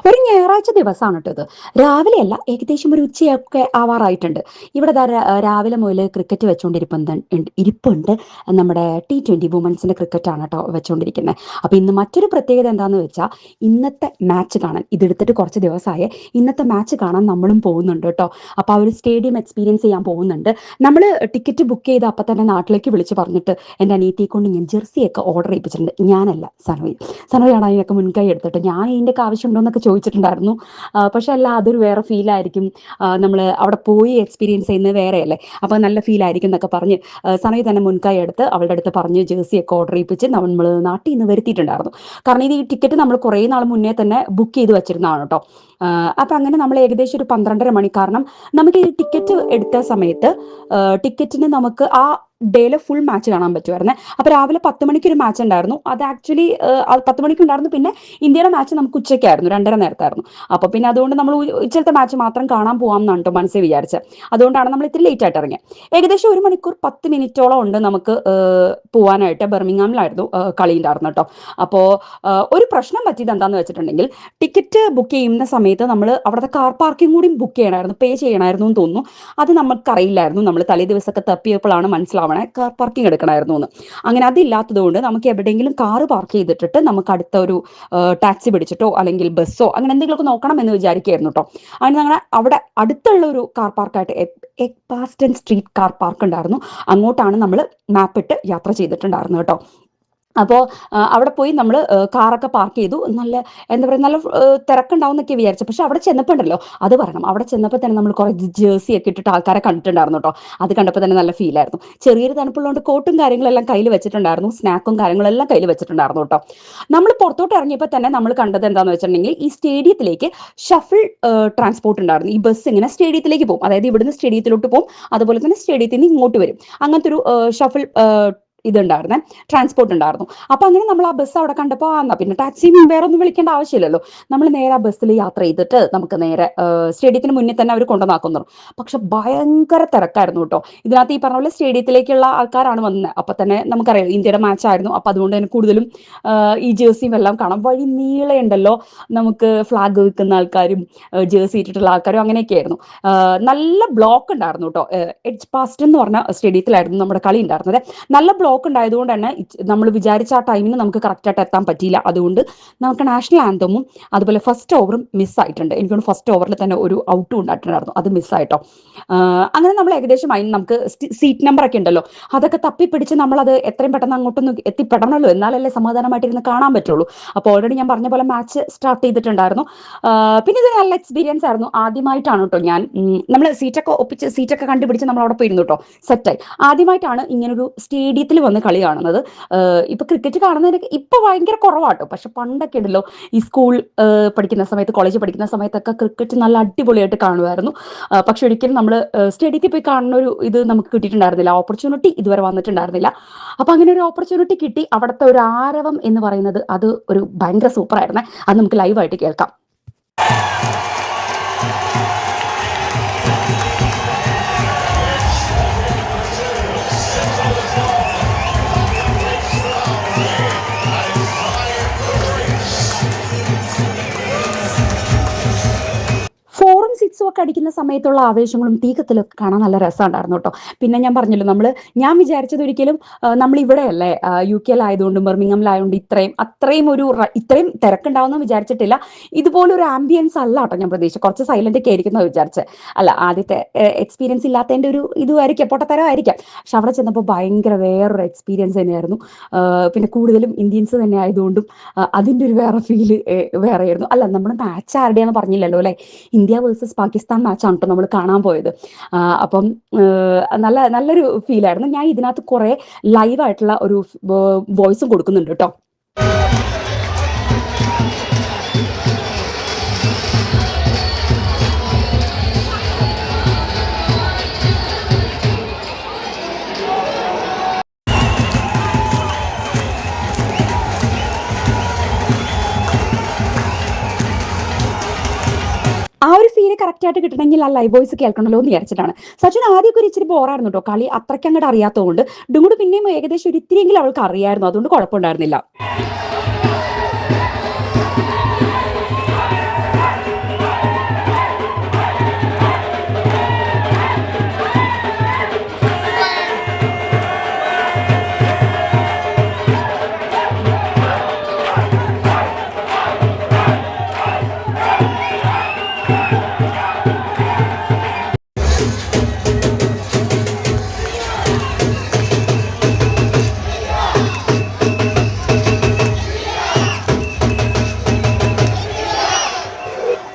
ഒരു ഞായറാഴ്ച ദിവസമാണ് കേട്ടോ ഇത്. രാവിലെയല്ല, ഏകദേശം ഒരു ഉച്ചയൊക്കെ ആവാറായിട്ടുണ്ട്. ഇവിടെ ദാ രാവിലെ മുതൽ ക്രിക്കറ്റ് വെച്ചുകൊണ്ടിരിപ്പുണ്ട് ഇരിപ്പുണ്ട്. നമ്മുടെ T20 വുമൻസിന്റെ ക്രിക്കറ്റാണ് കേട്ടോ വെച്ചുകൊണ്ടിരിക്കുന്നത്. അപ്പോൾ ഇന്ന് മറ്റൊരു പ്രത്യേകത എന്താണെന്ന് വെച്ചാൽ, ഇന്നത്തെ മാച്ച് കാണാൻ, ഇതെടുത്തിട്ട് കുറച്ച് ദിവസമായി, ഇന്നത്തെ മാച്ച് കാണാൻ നമ്മളും പോകുന്നുണ്ട് കേട്ടോ. അപ്പോൾ ആ ഒരു സ്റ്റേഡിയം എക്സ്പീരിയൻസ് ചെയ്യാൻ പോകുന്നുണ്ട്. നമ്മൾ ടിക്കറ്റ് ബുക്ക് ചെയ്ത് അപ്പം തന്നെ നാട്ടിലേക്ക് വിളിച്ച് പറഞ്ഞിട്ട് എൻ്റെ അനിയത്തിയെ കൊണ്ട് ഞാൻ ജെർസിയൊക്കെ ഓർഡർ ചെയ്യിപ്പിച്ചിട്ടുണ്ട്. ഞാനല്ല, സനോയി. സനോയാണ് അതിനൊക്കെ മുൻകൈ എടുത്തിട്ട്. ഞാൻ ഇതിൻ്റെയൊക്കെ ആവശ്യമുണ്ടോ എന്നൊക്കെ ചോദിച്ചിട്ടുണ്ടായിരുന്നു. പക്ഷെ അല്ല, അതൊരു വേറെ ഫീലായിരിക്കും, നമ്മൾ അവിടെ പോയി എക്സ്പീരിയൻസ് ചെയ്യുന്നത് വേറെയല്ലേ, അപ്പോൾ നല്ല ഫീലായിരിക്കും എന്നൊക്കെ പറഞ്ഞ് സനോയി തന്നെ മുൻകൈ എടുത്ത് അവളുടെ അടുത്ത് പറഞ്ഞ് ജേഴ്സിയൊക്കെ ഓർഡർ ചെയ്യിപ്പിച്ച് നമ്മൾ നാട്ടിൽ നിന്ന് വരുത്തിയിട്ടുണ്ടായിരുന്നു. കാരണം ഈ ടിക്കറ്റ് നമ്മൾ കുറേ നാൾ മുന്നേ തന്നെ ബുക്ക് ചെയ്ത് വെച്ചിരുന്നതാണ് കേട്ടോ. അപ്പം അങ്ങനെ നമ്മൾ ഏകദേശം ഒരു 12:30 മണി, കാരണം നമുക്ക് ഈ ടിക്കറ്റ് എടുത്ത സമയത്ത് ടിക്കറ്റിന് നമുക്ക് ആ ഡേയിലെ ഫുൾ മാച്ച് കാണാൻ പറ്റുമായിരുന്നേ. അപ്പോൾ രാവിലെ 10 മണിക്ക് ഒരു മാച്ച് ഉണ്ടായിരുന്നു. അത് ആക്ച്വലി 10 മണിക്ക് ഉണ്ടായിരുന്നു. പിന്നെ ഇന്ത്യയുടെ മാച്ച് നമുക്ക് ഉച്ചയ്ക്കായിരുന്നു, 2:30 നേരത്തായിരുന്നു. അപ്പോൾ പിന്നെ അതുകൊണ്ട് നമ്മൾ ഉച്ചത്തെ മാച്ച് മാത്രം കാണാൻ പോകാം എന്നാണ് കേട്ടോ മനസ്സിൽ വിചാരിച്ചത്. അതുകൊണ്ടാണ് നമ്മൾ ഇത്തിരി ലേറ്റ് ആയിട്ട് ഇറങ്ങിയത്. ഏകദേശം 1 മണിക്കൂർ 10 മിനിറ്റോളം ഉണ്ട് നമുക്ക് പോകാനായിട്ട്. ബർമിംഗ്ഹാമിലായിരുന്നു കളി ഉണ്ടായിരുന്നു കേട്ടോ. അപ്പോൾ ഒരു പ്രശ്നം പറ്റിയത് എന്താണെന്ന് വെച്ചിട്ടുണ്ടെങ്കിൽ, ടിക്കറ്റ് ബുക്ക് ചെയ്യുന്ന സമയത്ത് നമ്മൾ അവിടുത്തെ കാർ പാർക്കിംഗ് കൂടി ബുക്ക് ചെയ്യണമായിരുന്നു, പേ ചെയ്യണമായിരുന്നു എന്ന് തോന്നുന്നു. അത് നമുക്കറിയില്ലായിരുന്നു. നമ്മൾ തലേ ദിവസമൊക്കെ തപ്പിയപ്പോഴാണ് മനസ്സിലാവണേ കാർ പാർക്കിംഗ് എടുക്കണമായിരുന്നു എന്ന്. അങ്ങനെ അതില്ലാത്തത് കൊണ്ട് നമുക്ക് എവിടെയെങ്കിലും കാറ് പാർക്ക് ചെയ്തിട്ടിട്ട് നമുക്ക് അടുത്ത ഒരു ടാക്സി പിടിച്ചിട്ടോ അല്ലെങ്കിൽ ബസ്സോ അങ്ങനെ എന്തെങ്കിലുമൊക്കെ നോക്കണം എന്ന് വിചാരിക്കുകയായിരുന്നു കേട്ടോ. അങ്ങനെ ഞങ്ങൾ അവിടെ അടുത്തുള്ള ഒരു കാർ പാർക്കായിട്ട് എഗ്ബാസ്റ്റൺ സ്ട്രീറ്റ് കാർ പാർക്ക് ഉണ്ടായിരുന്നു. അങ്ങോട്ടാണ് നമ്മൾ മാപ്പിട്ട് യാത്ര ചെയ്തിട്ടുണ്ടായിരുന്നു കേട്ടോ. അപ്പോൾ അവിടെ പോയി നമ്മൾ കാറൊക്കെ പാർക്ക് ചെയ്തു. നല്ല എന്താ പറയുക, നല്ല തിരക്കുണ്ടാവും എന്നൊക്കെ വിചാരിച്ചു. പക്ഷെ അവിടെ ചെന്നപ്പോൾ ഉണ്ടല്ലോ, അത് പറയണം, അവിടെ ചെന്നപ്പോൾ തന്നെ നമ്മൾ കുറേ ജേഴ്സി ഒക്കെ ഇട്ടിട്ട് ആൾക്കാരെ കണ്ടിട്ടുണ്ടായിരുന്നു കേട്ടോ. അത് കണ്ടപ്പോൾ തന്നെ നല്ല ഫീലായിരുന്നു. ചെറിയൊരു തണുപ്പുള്ളതുകൊണ്ട് കോട്ടും കാര്യങ്ങളെല്ലാം കയ്യിൽ വെച്ചിട്ടുണ്ടായിരുന്നു, സ്നാക്കും കാര്യങ്ങളെല്ലാം കയ്യിൽ വെച്ചിട്ടുണ്ടായിരുന്നു കേട്ടോ. നമ്മൾ പുറത്തോട്ട് ഇറങ്ങിയപ്പോൾ തന്നെ നമ്മൾ കണ്ടത് എന്താണെന്ന് വെച്ചിട്ടുണ്ടെങ്കിൽ, ഈ സ്റ്റേഡിയത്തിലേക്ക് ഷഫിൾ ട്രാൻസ്പോർട്ട് ഉണ്ടായിരുന്നു. ഈ ബസ് ഇങ്ങനെ സ്റ്റേഡിയത്തിലേക്ക് പോകും, അതായത് ഇവിടുന്ന് സ്റ്റേഡിയത്തിലോട്ട് പോകും, അതുപോലെ തന്നെ സ്റ്റേഡിയത്തിൽ നിന്ന് ഇങ്ങോട്ട് വരും. അങ്ങനത്തെ ഒരു ഷഫിൾ ഇതുണ്ടായിരുന്നേ, ട്രാൻസ്പോർട്ട് ഉണ്ടായിരുന്നു. അപ്പം അങ്ങനെ നമ്മൾ ആ ബസ് അവിടെ കണ്ടപ്പോൾ എന്നാൽ പിന്നെ ടാക്സിയും വേറെ ഒന്നും വിളിക്കേണ്ട ആവശ്യമില്ലല്ലോ, നമ്മൾ നേരെ ആ ബസ്സിൽ യാത്ര ചെയ്തിട്ട് നമുക്ക് നേരെ സ്റ്റേഡിയത്തിന് മുന്നിൽ തന്നെ അവർ കൊണ്ടുവന്നാക്കുന്നു. പക്ഷെ ഭയങ്കര തിരക്കായിരുന്നു കേട്ടോ. ഇതിനകത്ത് ഈ പറഞ്ഞ പോലെ സ്റ്റേഡിയത്തിലേക്കുള്ള ആൾക്കാരാണ് വന്നത്. അപ്പം തന്നെ നമുക്കറിയാം ഇന്ത്യയുടെ മാച്ച് ആയിരുന്നു. അപ്പം അതുകൊണ്ട് തന്നെ കൂടുതലും ഈ ജേഴ്സിയും എല്ലാം കാണാം. വഴി നീളയുണ്ടല്ലോ, നമുക്ക് ഫ്ലാഗ് വെക്കുന്ന ആൾക്കാരും ജേഴ്സി ഇട്ടിട്ടുള്ള ആൾക്കാരും അങ്ങനെയൊക്കെ ആയിരുന്നു. നല്ല ബ്ലോക്ക് ഉണ്ടായിരുന്നു കേട്ടോ. എഡ്ജ്ബാസ്റ്റൺ എന്ന് പറഞ്ഞ സ്റ്റേഡിയത്തിലായിരുന്നു നമ്മുടെ കളി ഉണ്ടായിരുന്നത്. നല്ല ബ്ലോക്ക് ഉണ്ടായതുകൊണ്ട് തന്നെ നമ്മൾ വിചാരിച്ച ആ ടൈമിന് നമുക്ക് കറക്റ്റായിട്ട് എത്താൻ പറ്റിയില്ല. അതുകൊണ്ട് നമുക്ക് നാഷണൽ ആന്തമും അതുപോലെ ഫസ്റ്റ് ഓവറും മിസ്സായിട്ടുണ്ട്. എനിക്കൊന്ന് ഫസ്റ്റ് ഓവറിൽ തന്നെ ഒരു ഔട്ടും ഉണ്ടായിട്ടുണ്ടായിരുന്നു, അത് മിസ്സായിട്ടോ. അങ്ങനെ നമ്മൾ ഏകദേശം അതിന് നമുക്ക് സീറ്റ് നമ്പർ ഒക്കെ ഉണ്ടല്ലോ, അതൊക്കെ തപ്പിപ്പിടിച്ച് നമ്മളത് എത്രയും പെട്ടെന്ന് അങ്ങോട്ടൊന്ന് എത്തിപ്പെടണമല്ലോ, എന്നാലല്ലേ സമാധാനമായിട്ടിരുന്ന് കാണാൻ പറ്റുള്ളൂ. അപ്പോൾ ഓൾറെഡി ഞാൻ പറഞ്ഞ പോലെ മാച്ച് സ്റ്റാർട്ട് ചെയ്തിട്ടുണ്ടായിരുന്നു. പിന്നെ ഇത് നല്ല എക്സ്പീരിയൻസ് ആയിരുന്നു. ആദ്യമായിട്ടാണ് കേട്ടോ ഞാൻ, നമ്മൾ സീറ്റൊക്കെ കണ്ടുപിടിച്ച് നമ്മൾ അവിടെ പോയിരുന്നു കേട്ടോ, സെറ്റായി. ആദ്യമായിട്ടാണ് ഇങ്ങനൊരു സ്റ്റേഡിയത്തിൽ വന്ന് കളി കാണുന്നത്. ഇപ്പൊ ക്രിക്കറ്റ് കാണുന്നതിനൊക്കെ ഇപ്പൊ ഭയങ്കര കുറവാട്ടോ. പക്ഷെ പണ്ടൊക്കെ ഉണ്ടല്ലോ, ഈ സ്കൂൾ പഠിക്കുന്ന സമയത്ത്, കോളേജ് പഠിക്കുന്ന സമയത്തൊക്കെ ക്രിക്കറ്റ് നല്ല അടിപൊളിയായിട്ട് കാണുമായിരുന്നു. പക്ഷെ ഒരിക്കലും നമ്മൾ സ്റ്റേഡിയത്തിൽ പോയി കാണുന്ന ഒരു ഇത് നമുക്ക് കിട്ടിയിട്ടുണ്ടായിരുന്നില്ല, ഓപ്പർച്യൂണിറ്റി ഇതുവരെ വന്നിട്ടുണ്ടായിരുന്നില്ല. അപ്പൊ അങ്ങനെ ഒരു ഓപ്പർച്യൂണിറ്റി കിട്ടി. അവിടുത്തെ ഒരു ആരവം എന്ന് പറയുന്നത് അത് ഒരു ഭയങ്കര സൂപ്പർ ആയിരുന്നേ. അത് നമുക്ക് ലൈവായിട്ട് കേൾക്കാം. ഫോറും സിക്സും ഒക്കെ അടിക്കുന്ന സമയത്തുള്ള ആവേശങ്ങളും തീകത്തിലൊക്കെ കാണാൻ നല്ല രസമുണ്ടായിരുന്നു കേട്ടോ. പിന്നെ ഞാൻ പറഞ്ഞല്ലോ, ഞാൻ വിചാരിച്ചത് ഒരിക്കലും നമ്മൾ ഇവിടെയല്ലേ, UK-ലായതുകൊണ്ടും ബർമിംഗ്ഹാമിലായതുകൊണ്ട് ഇത്രയും തിരക്കുണ്ടാവുമെന്ന് വിചാരിച്ചിട്ടില്ല. ഇതുപോലൊരു ആംബിയൻസ് അല്ല കേട്ടോ ഞാൻ പ്രതീക്ഷിച്ചത്. കുറച്ച് സൈലന്റ് ഒക്കെ ആയിരിക്കും വിചാരിച്ചത്. അല്ല, ആദ്യത്തെ എക്സ്പീരിയൻസ് ഇല്ലാത്തതിൻ്റെ ഒരു ഇതുമായിരിക്കാം, പൊട്ടത്തരമായിരിക്കാം. പക്ഷെ അവിടെ ചെന്നപ്പോൾ ഭയങ്കര വേറൊരു എക്സ്പീരിയൻസ് തന്നെയായിരുന്നു. പിന്നെ കൂടുതലും ഇന്ത്യൻസ് തന്നെ ആയതുകൊണ്ടും അതിൻ്റെ ഒരു വേറെ ഫീല് വേറെയായിരുന്നു. അല്ല, നമ്മൾ മാച്ച് ആരുടെയാണെന്ന് പറഞ്ഞില്ലല്ലോ അല്ലേ, ഇന്ത്യ വേഴ്സസ് പാകിസ്ഥാൻ മാച്ചാണ് കേട്ടോ നമ്മൾ കാണാൻ പോയത്. അപ്പം നല്ലൊരു ഫീലായിരുന്നു. ഞാൻ ഇതിനകത്ത് കുറെ ലൈവായിട്ടുള്ള ഒരു വോയിസും കൊടുക്കുന്നുണ്ട് കേട്ടോ. ആ ഒരു ഫീല് കറക്റ്റ് ആയിട്ട് കിട്ടണമെങ്കിൽ ആ ലൈവ് വോയിസ് കേൾക്കണമല്ലോ എന്ന് വിചാരിച്ചിട്ടാണ്. സച്ചിൻ ആദ്യമൊക്കെ ഒരു ഇച്ചിരി ബോറായിരുന്നു കേട്ടോ, കളി അത്രയ്ക്ക് അങ്ങോട്ട് അറിയാത്തതുകൊണ്ട്. ഡുങ്ങുട് പിന്നെയും ഏകദേശം ഒരു ഇത്തിരിയെങ്കിലും അവൾക്ക് അറിയായിരുന്നു, അതുകൊണ്ട് കുഴപ്പമുണ്ടായിരുന്നില്ല.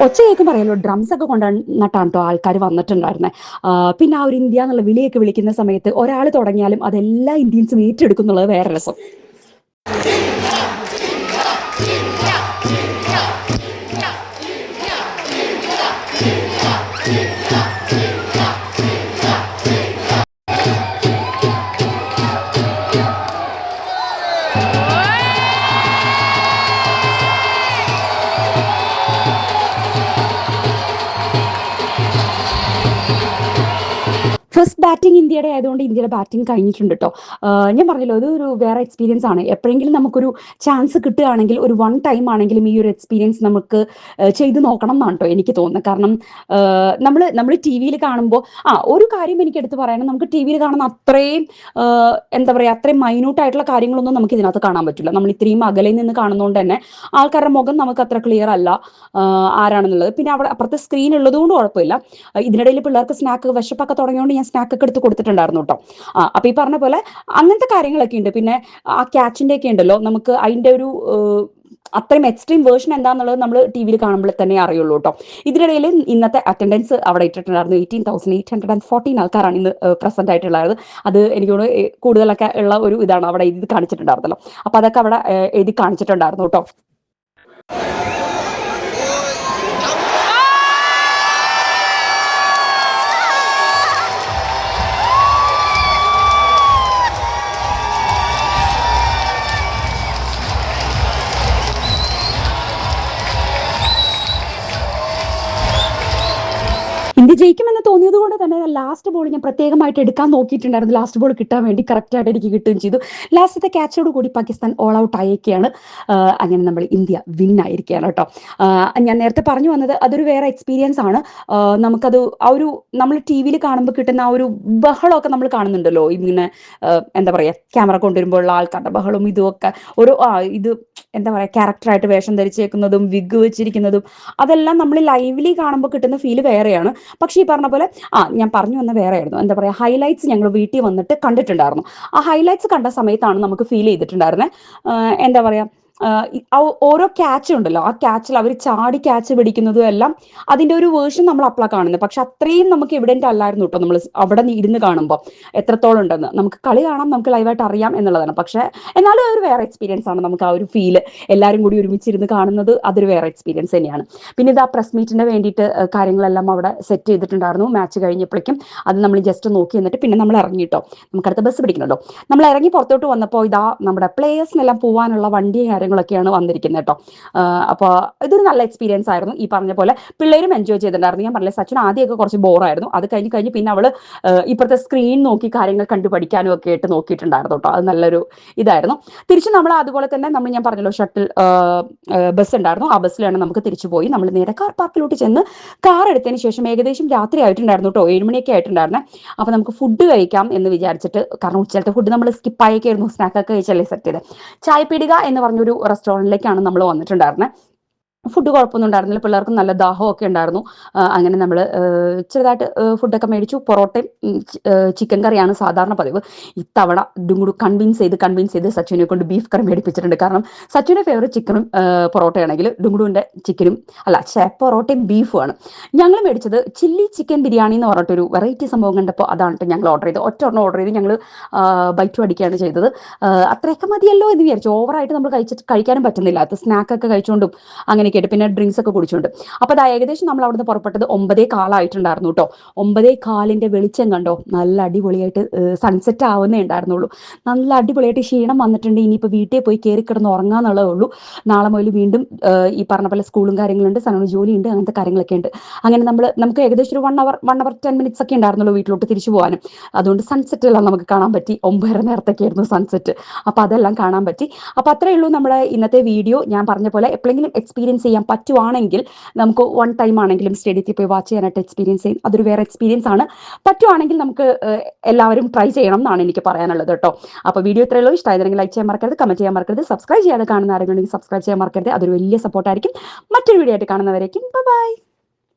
ഒച്ച കേൾക്കുമ്പോൾ അറിയാലോ ഡ്രംസ് ഒക്കെ കൊണ്ടുവന്നിട്ടാണ് കേട്ടോ ആൾക്കാർ വന്നിട്ടുണ്ടായിരുന്നത്. പിന്നെ ആ ഒരു ഇന്ത്യ എന്നുള്ള വിളിയൊക്കെ വിളിക്കുന്ന സമയത്ത് ഒരാൾ തുടങ്ങിയാലും അതെല്ലാ ഇന്ത്യൻസും ഏറ്റെടുക്കും എന്നുള്ളത് വേറെ രസം. ഫസ്റ്റ് ബാറ്റിംഗ് ഇന്ത്യയുടെ ആയതുകൊണ്ട് ഇന്ത്യയുടെ ബാറ്റിംഗ് കഴിഞ്ഞിട്ടുണ്ട് കേട്ടോ. ഞാൻ പറഞ്ഞല്ലോ അതൊരു വേറെ എക്സ്പീരിയൻസ് ആണ്. എപ്പോഴെങ്കിലും നമുക്കൊരു ചാൻസ് കിട്ടുകയാണെങ്കിൽ ഒരു വൺ ടൈം ആണെങ്കിലും ഈ ഒരു എക്സ്പീരിയൻസ് നമുക്ക് ചെയ്ത് നോക്കണം എന്നാണ് കേട്ടോ എനിക്ക് തോന്നുന്നത്. കാരണം നമ്മൾ ടി വിയിൽ കാണുമ്പോൾ ഒരു കാര്യം എനിക്ക് എടുത്ത് പറയണം, നമുക്ക് ടി വിയിൽ കാണുന്ന അത്രയും എന്താ പറയുക അത്രയും മൈന്യൂട്ടായിട്ടുള്ള കാര്യങ്ങളൊന്നും നമുക്ക് ഇതിനകത്ത് കാണാൻ പറ്റില്ല. നമ്മൾ ഇത്രയും അകലയിൽ നിന്ന് കാണുന്നതുകൊണ്ട് തന്നെ ആൾക്കാരുടെ മുഖം നമുക്ക് അത്ര ക്ലിയർ അല്ല ആരാണെന്നുള്ളത്. പിന്നെ അവിടെ അപ്പുറത്തെ സ്ക്രീൻ ഉള്ളതുകൊണ്ട് കുഴപ്പമില്ല. ഇതിനിടയിൽ പിള്ളേർക്ക് സ്നാക്ക് വിശപ്പൊക്കെ തുടങ്ങിയോണ്ട് ഞാൻ സ്നാക്കൊക്കെ എടുത്ത് കൊടുത്തിട്ടുണ്ടായിരുന്നു കേട്ടോ. അപ്പൊ ഈ പറഞ്ഞ പോലെ അങ്ങനത്തെ കാര്യങ്ങളൊക്കെ ഉണ്ട്. പിന്നെ ആ ക്യാച്ചിന്റെ ഒക്കെ ഉണ്ടല്ലോ, നമുക്ക് അതിന്റെ ഒരു അത്രയും എക്സ്ട്രീം വേർഷൻ എന്താണെന്നുള്ളത് നമ്മൾ ടി വിയിൽ കാണുമ്പോൾ തന്നെ അറിയുള്ളൂ കേട്ടോ. ഇതിനിടയിൽ ഇന്നത്തെ അറ്റൻഡൻസ് അവിടെ ഇട്ടിട്ടുണ്ടായിരുന്നു. 18,814 ആൾക്കാരാണ് ഇന്ന് പ്രസന്റ് ആയിട്ടുള്ളത്. അത് എനിക്ക് കൂടുതലൊക്കെ ഉള്ള ഒരു ഇതാണ് അവിടെ എഴുതി കാണിച്ചിട്ടുണ്ടായിരുന്നല്ലോ. അപ്പൊ അതൊക്കെ അവിടെ എഴുതി കാണിച്ചിട്ടുണ്ടായിരുന്നു കേട്ടോ. ഇന്ത്യ ജയിക്കുമെന്ന് തോന്നിയത് കൊണ്ട് തന്നെ ലാസ്റ്റ് ബോൾ ഞാൻ പ്രത്യേകമായിട്ട് എടുക്കാൻ നോക്കിയിട്ടുണ്ടായിരുന്നു. ലാസ്റ്റ് ബോൾ കിട്ടാൻ വേണ്ടി കറക്റ്റായിട്ട് എനിക്ക് കിട്ടുകയും ചെയ്തു. ലാസ്റ്റത്തെ ക്യാച്ചോട് കൂടി പാകിസ്ഥാൻ ഓൾ ഔട്ട് ആയിരിക്കുകയാണ്. അങ്ങനെ നമ്മൾ ഇന്ത്യ വിൻ ആയിരിക്കുകയാണ് കേട്ടോ. ഞാൻ നേരത്തെ പറഞ്ഞു വന്നത് അതൊരു വേറെ എക്സ്പീരിയൻസ് ആണ്. നമുക്കത് ആ ഒരു നമ്മൾ ടി വിയിൽ കാണുമ്പോൾ കിട്ടുന്ന ആ ഒരു ബഹളമൊക്കെ നമ്മൾ കാണുന്നുണ്ടല്ലോ, ഇങ്ങനെ എന്താ പറയുക ക്യാമറ കൊണ്ടുവരുമ്പോഴുള്ള ആൾക്കാരുടെ ബഹളവും ഇതുമൊക്കെ ഒരു ഇത് എന്താ പറയുക ക്യാരക്ടറായിട്ട് വേഷം ധരിച്ചേക്കുന്നതും വിഗ് വെച്ചിരിക്കുന്നതും അതെല്ലാം നമ്മൾ ലൈവ്ലി കാണുമ്പോൾ കിട്ടുന്ന ഫീല് വേറെയാണ്. പക്ഷേ ഈ പറഞ്ഞ പോലെ ഞാൻ പറഞ്ഞു വന്ന വേറെ ആയിരുന്നു. എന്താ പറയുക ഹൈലൈറ്റ്സ് ഞങ്ങൾ വീട്ടിൽ വന്നിട്ട് കണ്ടിട്ടുണ്ടായിരുന്നു. ആ ഹൈലൈറ്റ്സ് കണ്ട സമയത്താണ് നമുക്ക് ഫീൽ ചെയ്തിട്ടുണ്ടായിരുന്നത്. എന്താ പറയുക ഓരോ ക്യാച്ച് ഉണ്ടല്ലോ, ആ ക്യാച്ചിൽ അവർ ചാടി ക്യാച്ച് പിടിക്കുന്നതും എല്ലാം അതിന്റെ ഒരു വേർഷൻ നമ്മൾ അപ്പളാ കാണുന്നത്. പക്ഷെ അത്രയും നമുക്ക് എവിഡന്റ് അല്ലായിരുന്നു കേട്ടോ. നമ്മൾ അവിടെ ഇരുന്ന് കാണുമ്പോൾ എത്രത്തോളം ഉണ്ടെന്ന് നമുക്ക് കളി കാണാം, നമുക്ക് ലൈവായിട്ട് അറിയാം എന്നുള്ളതാണ്. പക്ഷെ എന്നാലും ഒരു വേറെ എക്സ്പീരിയൻസ് ആണ്. നമുക്ക് ആ ഒരു ഫീല് എല്ലാവരും കൂടി ഒരുമിച്ചിരുന്ന് കാണുന്നത് അതൊരു വേറെ എക്സ്പീരിയൻസ് തന്നെയാണ്. പിന്നെ ഇത് ആ പ്രസ് മീറ്റിന്റെ വേണ്ടിയിട്ട് കാര്യങ്ങളെല്ലാം അവിടെ സെറ്റ് ചെയ്തിട്ടുണ്ടായിരുന്നു. മാച്ച് കഴിഞ്ഞപ്പോഴേക്കും അത് നമ്മൾ ജസ്റ്റ് നോക്കി എന്നിട്ട് പിന്നെ നമ്മൾ ഇറങ്ങിയിട്ടോ. നമുക്കടുത്ത ബസ് പിടിക്കണല്ലോ. നമ്മൾ ഇറങ്ങി പുറത്തോട്ട് വന്നപ്പോൾ ഇതാ നമ്മുടെ പ്ലേയേഴ്സിനെല്ലാം പോകാനുള്ള വണ്ടിയും കാര്യങ്ങളൊക്കെയാണ് വന്നിരിക്കുന്നത് കേട്ടോ. അപ്പോൾ ഇതൊരു നല്ല എക്സ്പീരിയൻസ് ആയിരുന്നു. ഈ പറഞ്ഞ പോലെ പിള്ളേരും എൻജോയ് ചെയ്തിട്ടുണ്ടായിരുന്നു. ഞാൻ പറഞ്ഞില്ലേ സച്ചിൻ ആദ്യമൊക്കെ കുറച്ച് ബോറായിരുന്നു. അത് കഴിഞ്ഞ് പിന്നെ അവള് ഇപ്പോഴത്തെ സ്ക്രീൻ നോക്കി കാര്യങ്ങൾ കണ്ടുപഠിക്കാനും ഒക്കെ ആയിട്ട് നോക്കിയിട്ടുണ്ടായിരുന്നു കേട്ടോ. അത് നല്ലൊരു ഇതായിരുന്നു. തിരിച്ച് നമ്മൾ അതുപോലെ തന്നെ ഞാൻ പറഞ്ഞല്ലോ ഷട്ടിൽ ബസ് ഉണ്ടായിരുന്നു. ആ ബസ്സിലാണ് നമുക്ക് തിരിച്ചു പോയി നമ്മൾ നേരെ കാർ പാർക്കിലോട്ട് ചെന്ന് കാർ എടുത്തതിന് ശേഷം ഏകദേശം രാത്രി ആയിട്ടുണ്ടായിരുന്നു കേട്ടോ. 7 മണിയൊക്കെ ആയിട്ടുണ്ടായിരുന്നെ. അപ്പൊ നമുക്ക് ഫുഡ് കഴിക്കാം എന്ന് വിചാരിച്ചിട്ട്, കാരണം ഉച്ചത്തെ ഫുഡ് നമ്മൾ സ്കിപ്പായൊക്കെയായിരുന്നു, സ്നാക്കൊക്കെ കഴിച്ചല്ലേ സെറ്റ് ചെയ്ത്. ചായപ്പീടിക എന്ന് പറഞ്ഞൊരു റെസ്റ്റോറൻറ്റിലേക്കാണ് നമ്മൾ വന്നിട്ടുണ്ടായിരുന്നത്. ഫുഡ് കുഴപ്പമൊന്നും ഉണ്ടായിരുന്നില്ല. പിള്ളേർക്കും നല്ല ദാഹമൊക്കെ ഉണ്ടായിരുന്നു. അങ്ങനെ നമ്മൾ ചെറുതായിട്ട് ഫുഡൊക്കെ മേടിച്ചു. പൊറോട്ടയും ചിക്കൻ കറിയാണ് സാധാരണ പതിവ്. ഇത്തവണ ഇതും കൂടി കൺവിൻസ് ചെയ്ത് സച്ചിനെ കൊണ്ട് ബീഫ് കറി മേടിപ്പിച്ചിട്ടുണ്ട്. കാരണം സച്ചിൻ്റെ ഫേവറേറ്റ് ചിക്കനും പൊറോട്ടയാണെങ്കിൽ ഡുങ്കുടുവിൻ്റെ ചിക്കനും പൊറോട്ടയും ബീഫുമാണ്. ഞങ്ങൾ മേടിച്ചത് ചില്ലി ചിക്കൻ ബിരിയാണി എന്ന് പറഞ്ഞിട്ടൊരു വെറൈറ്റി സംഭവം കണ്ടപ്പോൾ അതാണ് ഞങ്ങൾ ഓർഡർ ചെയ്തത്. ഒറ്റ ഓർഡർ ചെയ്ത് ഞങ്ങൾ ബൈറ്റ് അടിക്കുകയാണ് ചെയ്തത്. അത്രയൊക്കെ മതിയല്ലോ എന്ന് വിചാരിച്ചു. ഓവറായിട്ട് നമ്മൾ കഴിക്കാനും പറ്റുന്നില്ല. അത് സ്നാക്കൊക്കെ കഴിച്ചുകൊണ്ടും അങ്ങനെ കേട്ട് പിന്നെ ഡ്രിങ്ക്സ് ഒക്കെ കുടിച്ചുകൊണ്ട്. അപ്പോൾ അത് ഏകദേശം നമ്മൾ അവിടുന്ന് പുറപ്പെട്ടത് 9:15 കേട്ടോ. 9:15 വെളിച്ചം കണ്ടോ, നല്ല അടിപൊളിയായിട്ട് സൺസെറ്റ് ആവുന്നേ ഉണ്ടായിരുന്നുള്ളൂ. നല്ല അടിപൊളിയായിട്ട് ക്ഷീണം വന്നിട്ടുണ്ട്. ഇനിയിപ്പോൾ വീട്ടിൽ പോയി കയറി കിടന്ന് ഉറങ്ങാന്നുള്ളതേ ഉള്ളൂ. നാളെ മുതൽ വീണ്ടും ഈ പറഞ്ഞ പോലെ സ്കൂളും കാര്യങ്ങളുണ്ട്, സനോന് ജോലിയുണ്ട്, അങ്ങനത്തെ കാര്യങ്ങളൊക്കെ ഉണ്ട്. അങ്ങനെ നമുക്ക് ഏകദേശം ഒരു 1 hour 10 minutes ഒക്കെ ഉണ്ടായിരുന്നുള്ളൂ വീട്ടിലോട്ട് തിരിച്ചു പോകാനും. അതുകൊണ്ട് സൺസെറ്റ് എല്ലാം നമുക്ക് കാണാൻ പറ്റി. 9:30 നേരത്തൊക്കെ ആയിരുന്നു സൺസെറ്റ്. അപ്പോൾ അതെല്ലാം കാണാൻ പറ്റി. അപ്പോൾ അത്രയേ ഉള്ളൂ നമ്മുടെ ഇന്നത്തെ വീഡിയോ. ഞാൻ പറഞ്ഞ പോലെ എപ്പോഴെങ്കിലും എക്സ്പീരിയൻസ് ചെയ്യാൻ പറ്റുവാണെങ്കിൽ നമുക്ക് വൺ ടൈം ആണെങ്കിലും സ്റ്റേഡിയത്തിൽ പോയി വാച്ച് ചെയ്യാനായിട്ട് എക്സ്പീരിയൻസ് ചെയ്യും. അതൊരു വേറെ എക്സ്പീരിയൻസ് ആണ്. പറ്റുവാണെങ്കിൽ നമുക്ക് എല്ലാവരും ട്രൈ ചെയ്യണം എന്നാണ് എനിക്ക് പറയാനുള്ളത് കേട്ടോ. അപ്പോൾ വീഡിയോ ഇത്രയേ ഉള്ളൂ. ഇഷ്ടമായിരുന്നെങ്കിൽ ലൈക്ക് ചെയ്യാൻ മറക്കരുത്, കമന്റ് ചെയ്യാൻ മറക്കരുത്, സബ്സ്ക്രൈബ് ചെയ്യാതെ കാണുന്ന ആരെങ്കിലും സബ്സ്ക്രൈബ് ചെയ്യാൻ മറക്കരുത്. അതൊരു വലിയ സപ്പോർട്ടായിരിക്കും. മറ്റൊരു വീഡിയോ ആയിട്ട് കാണുന്നവരേക്കും ബൈ.